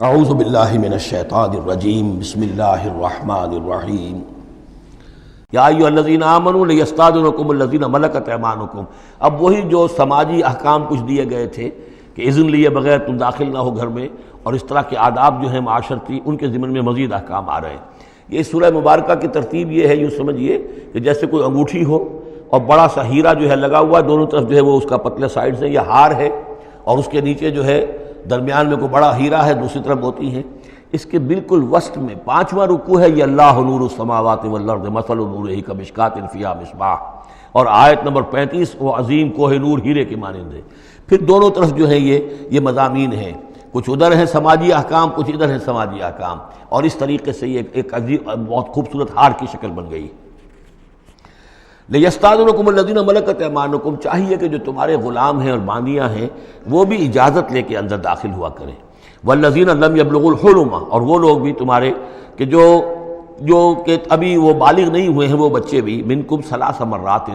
اعوذ باللہ من الشیطان الرجیم بسم اللہ الرحمن الرحیم یا ایھا الذین آمنوا لیستاذنکم الذین ملکت ایمانکم۔ اب وہی جو سماجی احکام کچھ دیے گئے تھے کہ اذن لیے بغیر تم داخل نہ ہو گھر میں، اور اس طرح کے آداب جو ہیں معاشرتی، ان کے ضمن میں مزید احکام آ رہے ہیں۔ یہ سورہ مبارکہ کی ترتیب یہ ہے، یوں سمجھیے کہ جیسے کوئی انگوٹھی ہو اور بڑا سا ہیرا جو ہے لگا ہوا ہے، دونوں طرف جو ہے وہ اس کا پتلے سائڈ سے یہ ہار ہے، اور اس کے نیچے جو ہے درمیان میں کوئی بڑا ہیرا ہے، دوسری طرف موتی ہے۔ اس کے بالکل وسط میں 5واں رکوع ہے، یہ اللہ نور السماوات والارض مثل نورہ کمشکاۃ فیہا مصباح، اور آیت نمبر 35 وہ عظیم کوہ نور ہیرے کے مانند ہے۔ پھر دونوں طرف جو ہے یہ مضامین ہیں، کچھ ادھر ہیں سماجی احکام، کچھ ادھر ہیں سماجی احکام، اور اس طریقے سے یہ ایک عجیب بہت خوبصورت ہار کی شکل بن گئی۔ لیستاذنکم الذین ملکت ایمانکم، چاہیے کہ جو تمہارے غلام ہیں اور باندیاں ہیں وہ بھی اجازت لے کے اندر داخل ہوا کریں۔ والذین لم یبلغوا الحلم، اور وہ لوگ بھی تمہارے کہ جو کہ ابھی وہ بالغ نہیں ہوئے ہیں، وہ بچے بھی، منکم ثلاث مرات،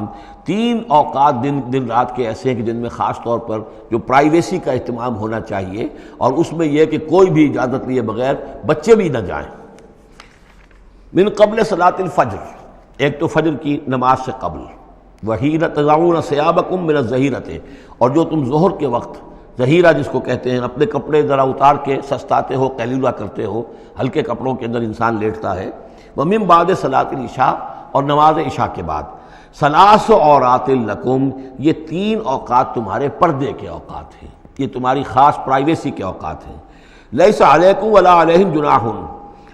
3 اوقات دن رات کے ایسے ہیں کہ جن میں خاص طور پر جو پرائیویسی کا اہتمام ہونا چاہیے، اور اس میں یہ کہ کوئی بھی اجازت لیے بغیر بچے بھی نہ جائیں۔ من قبل صلاۃ الفجر، ایک تو فجر کی نماز سے قبل، وحین تضعون ثیابکم من الظہیرۃ، اور جو تم ظہر کے وقت ظہیرہ جس کو کہتے ہیں، اپنے کپڑے ذرا اتار کے سستاتے ہو، قیلولہ کرتے ہو، ہلکے کپڑوں کے اندر انسان لیٹتا ہے۔ ومن بعد صلاۃ العشاء، اور نماز عشاء کے بعد۔ ثلاث عورات لکم، یہ 3 اوقات تمہارے پردے کے اوقات ہیں، یہ تمہاری خاص پرائیویسی کے اوقات ہیں۔ لیس علیکم ولا علیہم جناح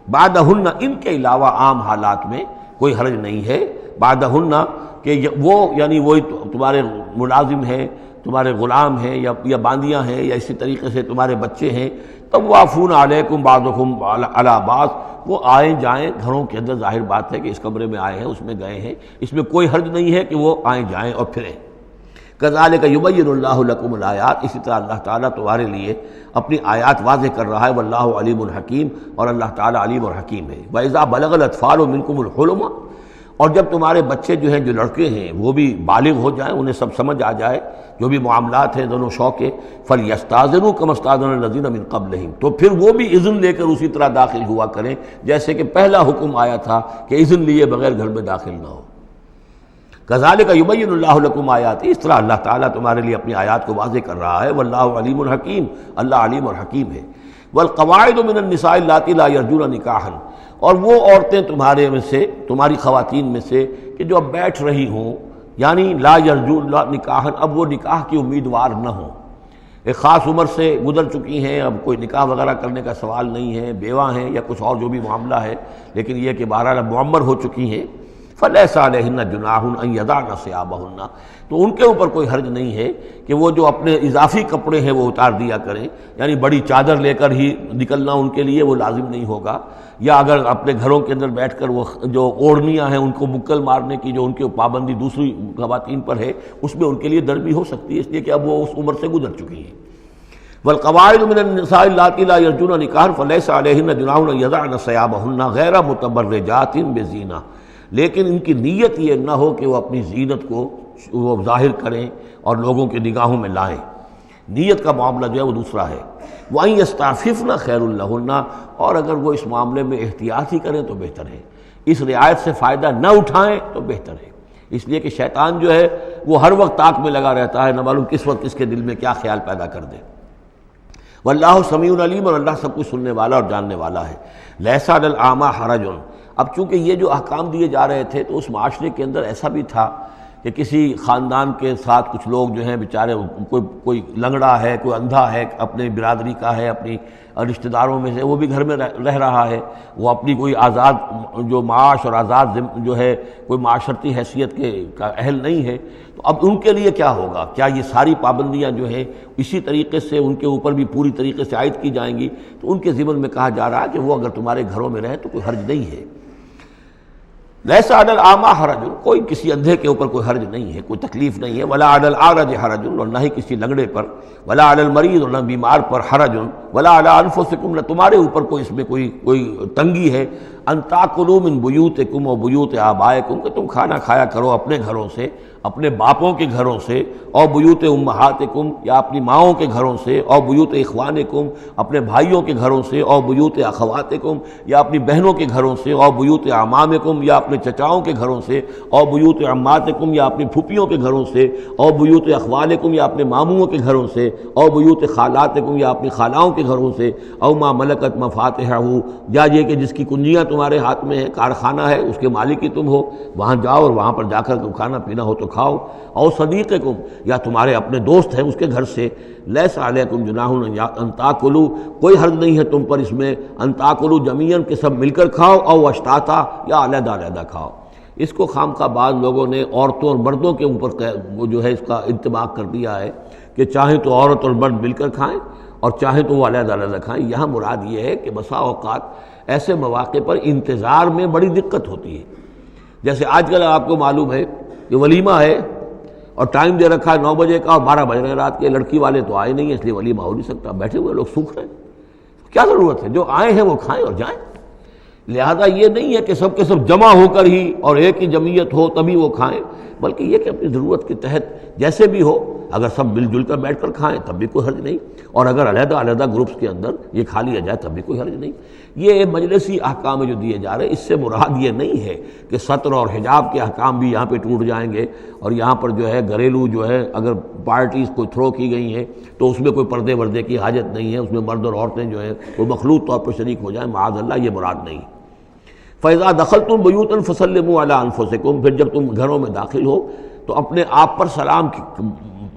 بعدہن، ان کے علاوہ عام حالات میں کوئی حرج نہیں ہے۔ بعدہن کہ وہ یعنی وہی تمہارے ملازم ہیں، تمہارے غلام ہیں یا باندیاں ہیں، یا اسی طریقے سے تمہارے بچے ہیں، طوافون علیکم بعضکم علی بعض، وہ آئیں جائیں گھروں کے اندر، ظاہر بات ہے کہ اس کمرے میں آئے ہیں، اس میں گئے ہیں، اس میں کوئی حرج نہیں ہے کہ وہ آئیں جائیں اور پھریں۔ کذالک یبین اللہ لکم الآیات، اسی طرح اللہ تعالیٰ تمہارے لیے اپنی آیات واضح کر رہا ہے۔ واللہ علیم الحکیم، اور اللہ تعالیٰ علیم اور حکیم ہے۔ وَإِذَا بَلَغَ الْأَطْفَالُ مِنْكُمُ الْحُلُمَ، اور جب تمہارے بچے جو ہیں، جو لڑکے ہیں، وہ بھی بالغ ہو جائیں، انہیں سب سمجھ آ جائے، جو بھی معاملات ہیں دونوں شوق کے، فَلْيَسْتَأْذِنُوا كَمَا اسْتَأْذَنَ الَّذِينَ مِنْ قَبْلِهِمْ، تو پھر وہ بھی اذن لے کر اسی طرح داخل ہوا کریں جیسے کہ پہلا حکم آیا تھا کہ اذن لیے بغیر گھر میں داخل نہ ہو۔ کذالک یبین اللہ لکم آیاتہ، اس طرح اللہ تعالیٰ تمہارے لیے اپنی آیات کو واضح کر رہا ہے۔ واللہ علیم الحکیم، اللہ علیم اور حکیم ہے۔ والقواعد من النساء اللاتی لا یرجون نکاحا، اور وہ عورتیں تمہارے میں سے، تمہاری خواتین میں سے کہ جو اب بیٹھ رہی ہوں، یعنی لا یرجون نکاحا، اب وہ نکاح کی امیدوار نہ ہوں، ایک خاص عمر سے گزر چکی ہیں، اب کوئی نکاح وغیرہ کرنے کا سوال نہیں ہے، بیوہ ہیں یا کچھ اور جو بھی معاملہ ہے، لیکن یہ کہ بہرحال اب معمر ہو چکی ہیں، فَلَيْسَ عَلَيْهِنَّ جُنَاحٌ أَن يَضَعْنَ ثِيَابَهُنَّ، تو ان کے اوپر کوئی حرج نہیں ہے کہ وہ جو اپنے اضافی کپڑے ہیں وہ اتار دیا کریں، یعنی بڑی چادر لے کر ہی نکلنا ان کے لیے وہ لازم نہیں ہوگا، یا اگر اپنے گھروں کے اندر بیٹھ کر وہ جو اوڑھنیاں ہیں ان کو مکل مارنے کی جو ان کی پابندی دوسری خواتین پر ہے، اس میں ان کے لیے در بھی ہو سکتی ہے، اس لیے کہ اب وہ اس عمر سے گزر چکی ہیں۔ والقواعد من النساء اللاتی لا یرجون نکاحا فلیس علیہن جناح ان یضعن ثیابہن غیر متبرجات بزینہ، لیکن ان کی نیت یہ نہ ہو کہ وہ اپنی زینت کو وہ ظاہر کریں اور لوگوں کی نگاہوں میں لائیں، نیت کا معاملہ جو ہے وہ دوسرا ہے۔ وَأَن يَسْتَعْفِفْنَ خَيْرٌ لَهُنَّ، اور اگر وہ اس معاملے میں احتیاط ہی کریں تو بہتر ہے، اس رعایت سے فائدہ نہ اٹھائیں تو بہتر ہے، اس لیے کہ شیطان جو ہے وہ ہر وقت طاق میں لگا رہتا ہے، نہ معلوم کس وقت اس کے دل میں کیا خیال پیدا کر دے۔ واللہ سمیع علیم، اور اللہ سب کچھ سننے والا اور جاننے والا ہے۔ لیس علی الاعمی حرج، اب چونکہ یہ جو احکام دیے جا رہے تھے تو اس معاشرے کے اندر ایسا بھی تھا کہ کسی خاندان کے ساتھ کچھ لوگ جو ہیں بیچارے، کوئی لنگڑا ہے، کوئی اندھا ہے، اپنے برادری کا ہے، اپنی رشتہ داروں میں سے، وہ بھی گھر میں رہ رہا ہے، وہ اپنی کوئی آزاد جو معاش اور آزاد جو ہے کوئی معاشرتی حیثیت کا اہل نہیں ہے، تو اب ان کے لیے کیا ہوگا؟ کیا یہ ساری پابندیاں جو ہیں اسی طریقے سے ان کے اوپر بھی پوری طریقے سے عائد کی جائیں گی؟ تو ان کے ضمن میں کہا جا رہا ہے کہ وہ اگر تمہارے گھروں میں رہیں تو کوئی حرج نہیں ہے۔ لیس علی الاعمی حرج، کوئی کسی اندھے کے اوپر کوئی حرج نہیں ہے، کوئی تکلیف نہیں ہے۔ ولا علی الاعرج حرج، اور نہ ہی کسی لنگڑے پر، ولا علی المریض، اور نہ بیمار پر، حرج ولا علی انفسکم، نہ تمہارے اوپر کوئی اس میں کوئی تنگی ہے، ان تاکلوا من بیوتکم و بیوت آبائکم، کہ تم کھانا کھایا کرو اپنے گھروں سے، اپنے باپوں کے گھروں سے، اور بیوت امہاتکم، یا اپنی ماؤں کے گھروں سے، اور بیوت اخوانکم، اپنے بھائیوں کے گھروں سے، اور بیوت اخواتکم، یا اپنی بہنوں کے گھروں سے، اور بیوت اعمامکم، یا اپنے چچاؤں کے گھروں سے، اور بیوت عماتکم، یا اپنی پھوپھیوں کے گھروں سے، اور بیوت اخوالکم، یا اپنے ماموں کے گھروں سے، اور بیوت خالاتکم، یا اپنی خالاؤں کے گھروں سے، او ما ملکت مفاتحہ، یا یہ کہ جس کی کنجیاں تمہارے ہاتھ میں ہے، کارخانہ ہے، اس کے مالک ہی تم ہو، وہاں جاؤ اور وہاں پر جا کر کھانا پینا ہو تو کھاؤ، اور صدیقکم، یا تمہارے اپنے دوست ہیں اس کے گھر سے، لیس علیکم جناح ان تاکلوا، کوئی حرج نہیں ہے تم پر اس میں، ان تاکلوا جمیعاً، کہ سب مل کر کھاؤ، او اشتاتا، یا علیحدہ علیحدہ کھاؤ۔ اس کو خامخواہ بعض لوگوں نے عورتوں اور مردوں کے اوپر وہ جو ہے اس کا انطباق کر دیا ہے کہ چاہیں تو عورت اور مرد مل کر کھائیں اور چاہیں تو وہ علیحدہ علیحدہ کھائیں۔ یہاں مراد یہ ہے کہ بسا اوقات ایسے مواقع پر انتظار میں بڑی دقت ہوتی ہے، جیسے آج کل آپ کو معلوم ہے کہ ولیمہ ہے اور ٹائم دے رکھا ہے 9 بجے کا اور 12 بج رہے ہیں رات کے، لڑکی والے تو آئے نہیں ہیں اس لیے ولیمہ ہو نہیں سکتا، بیٹھے ہوئے لوگ سوکھ رہے ہیں، کیا ضرورت ہے؟ جو آئے ہیں وہ کھائیں اور جائیں۔ لہذا یہ نہیں ہے کہ سب کے سب جمع ہو کر ہی اور ایک ہی جمعیت ہو تبھی وہ کھائیں، بلکہ یہ کہ اپنی ضرورت کے تحت جیسے بھی ہو، اگر سب مل جل کر بیٹھ کر کھائیں تب بھی کوئی حرج نہیں، اور اگر علیحدہ علیحدہ گروپس کے اندر یہ کھا لیا جائے تب بھی کوئی حرج نہیں۔ یہ مجلسی احکام جو دیے جا رہے ہیں، اس سے مراد یہ نہیں ہے کہ سطر اور حجاب کے احکام بھی یہاں پہ ٹوٹ جائیں گے، اور یہاں پر جو ہے گھریلو جو ہے اگر پارٹیز کوئی تھرو کی گئی ہیں تو اس میں کوئی پردے وردے کی حاجت نہیں ہے، اس میں مرد اور عورتیں جو ہیں وہ مخلوط طور پر شریک ہو جائیں، معاذ اللہ، یہ مراد نہیں۔ فَإِذَا دَخَلْتُمْ بُيُوتًا فَسَلِّمُوا عَلَىٰ أَنفُسِكُمْ، پھر جب تم گھروں میں داخل ہو تو اپنے آپ پر سلام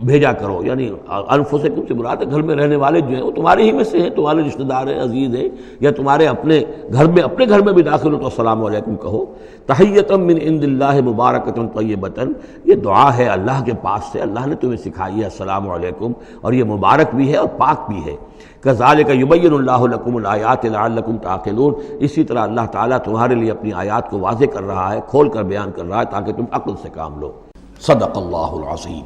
بھیجا کرو، یعنی انفسکم سے مراد ہے گھر میں رہنے والے جو ہیں وہ تمہارے ہی میں سے ہیں، تمہارے رشتہ دار ہیں، عزیز ہیں، یا تمہارے اپنے گھر میں بھی داخل ہو تو السلام علیکم کہو۔ تحیۃ من عند اللہ مبارکۃ طیبۃ، یہ دعا ہے اللہ کے پاس سے، اللہ نے تمہیں سکھائی ہے السلام علیکم، اور یہ مبارک بھی ہے اور پاک بھی ہے۔ کذالک یبین اللہ لکم الآیات لعلکم تعقلون، اسی طرح اللہ تعالیٰ تمہارے لیے اپنی آیات کو واضح کر رہا ہے، کھول کر بیان کر رہا ہے تاکہ تم عقل سے کام لو۔ صدق اللہ العظیم۔